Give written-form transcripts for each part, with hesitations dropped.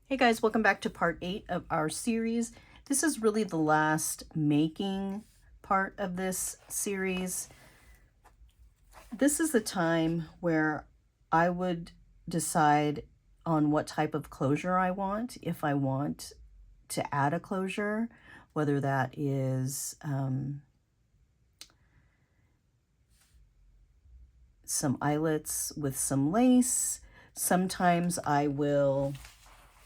Hey guys, welcome back to part 8 of our series. This is really the last making part of this series. This is the time where I would decide on what type of closure I want, if I want to add a closure, whether that is some eyelets with some lace. Sometimes I will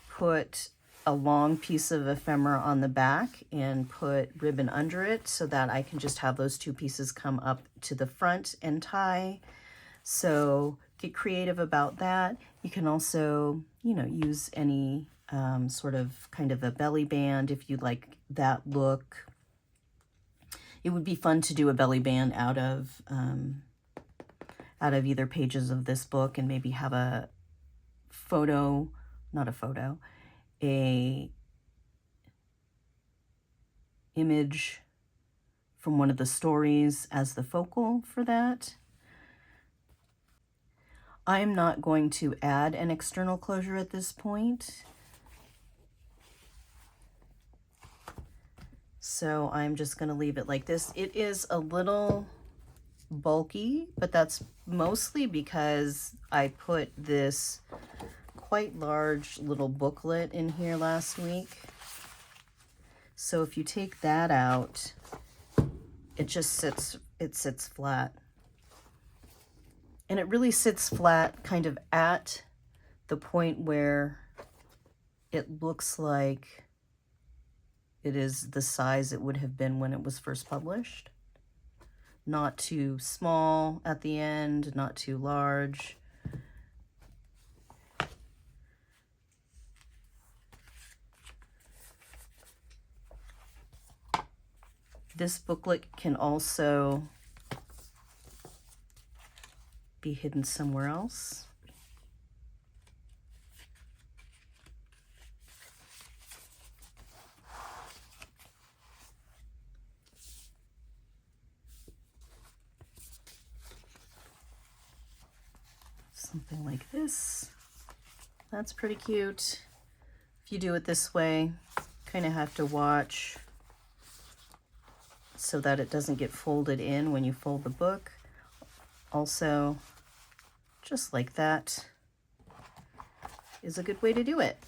put a long piece of ephemera on the back and put ribbon under it so that I can just have those two pieces come up to the front and tie. So get creative about that. You can also, use any sort of kind of a belly band if you like that look. It would be fun to do a belly band out of either pages of this book and maybe have a photo, not a photo, a image from one of the stories as the focal for that. I am not going to add an external closure at this point. So I'm just going to leave it like this. It is a little bulky, but that's mostly because I put this quite large little booklet in here last week. So if you take that out, it just sits flat. And it really sits flat kind of at the point where it looks like it is the size it would have been when it was first published. Not too small at the end, not too large. This booklet can also be hidden somewhere else. Something like this. That's pretty cute. If you do it this way, kind of have to watch so that it doesn't get folded in when you fold the book. Also, just like that is a good way to do it.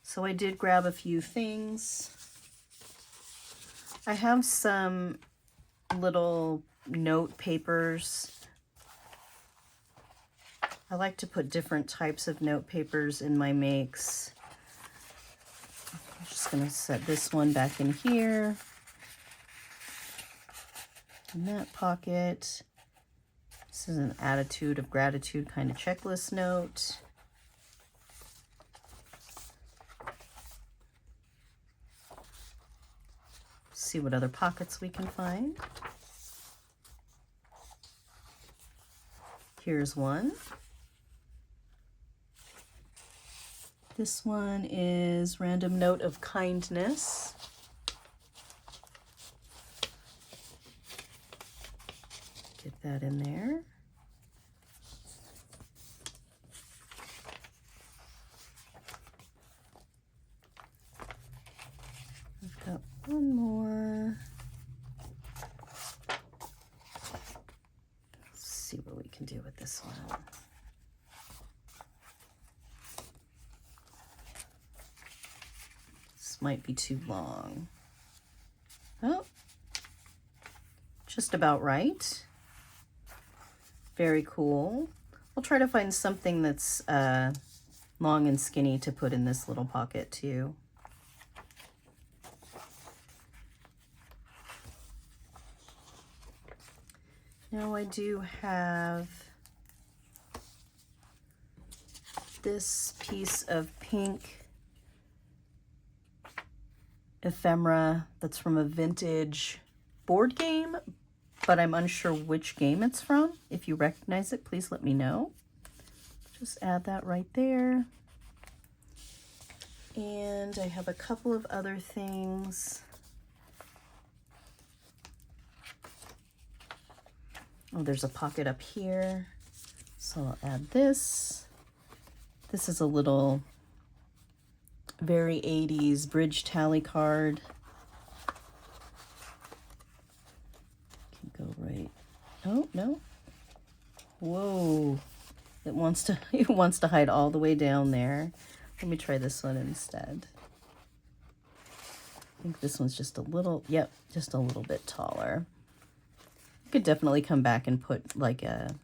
So I did grab a few things. I have some little note papers. I like to put different types of note papers in my makes. I'm just going to set this one back in here. In that pocket. This is an attitude of gratitude kind of checklist note. See what other pockets we can find. Here's one. This one is random note of kindness. Get that in there. I've got one more. Let's see what we can do with this one. This might be too long. Oh, just about right. Very cool. I'll try to find something that's long and skinny to put in this little pocket too. Now I do have this piece of pink ephemera that's from a vintage board game, but I'm unsure which game it's from. If you recognize it, please let me know. Just add that right there. And I have a couple of other things. Oh, there's a pocket up here. So I'll add this. This is a little very 80s bridge tally card. Can go right. Oh, no. Whoa. It wants to hide all the way down there. Let me try this one instead. I think this one's just a little, yep, just a little bit taller. You could definitely come back and put like a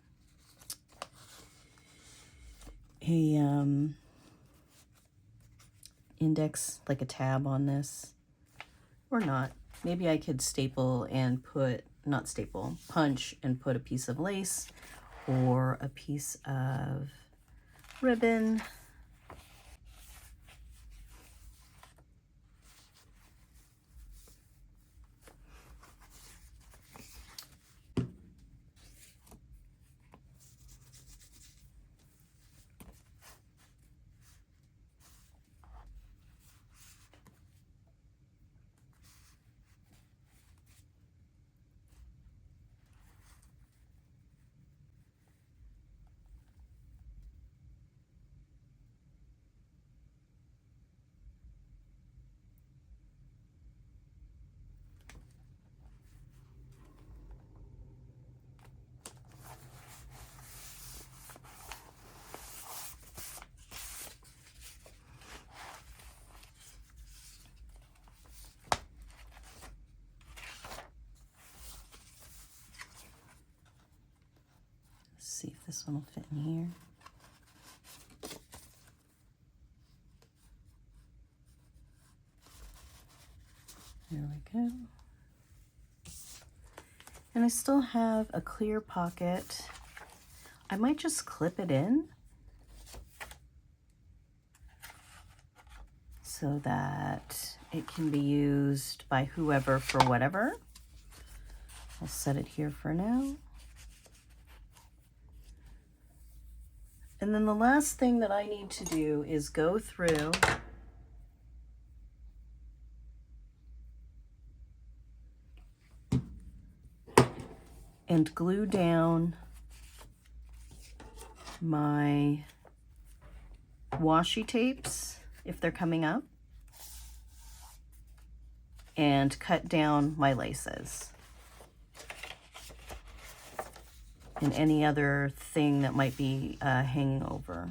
index, like a tab on this, or not. Maybe I could staple and put, not staple, punch and put a piece of lace or a piece of ribbon. See if this one will fit in here. There we go. And I still have a clear pocket. I might just clip it in so that it can be used by whoever for whatever. I'll set it here for now. And then the last thing that I need to do is go through and glue down my washi tapes if they're coming up, and cut down my laces and any other thing that might be hanging over.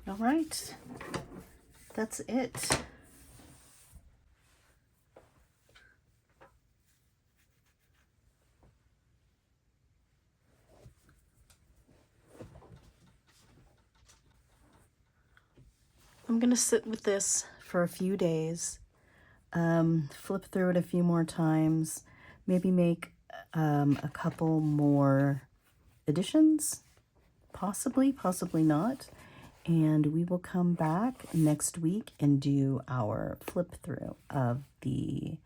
All right, that's it. I'm going to sit with this for a few days, flip through it a few more times, maybe make a couple more additions, possibly not. And we will come back next week and do our flip through of the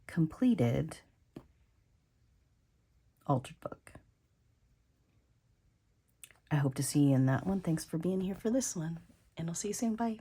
completed altered book. I hope to see you in that one. Thanks for being here for this one, and I'll see you soon. Bye.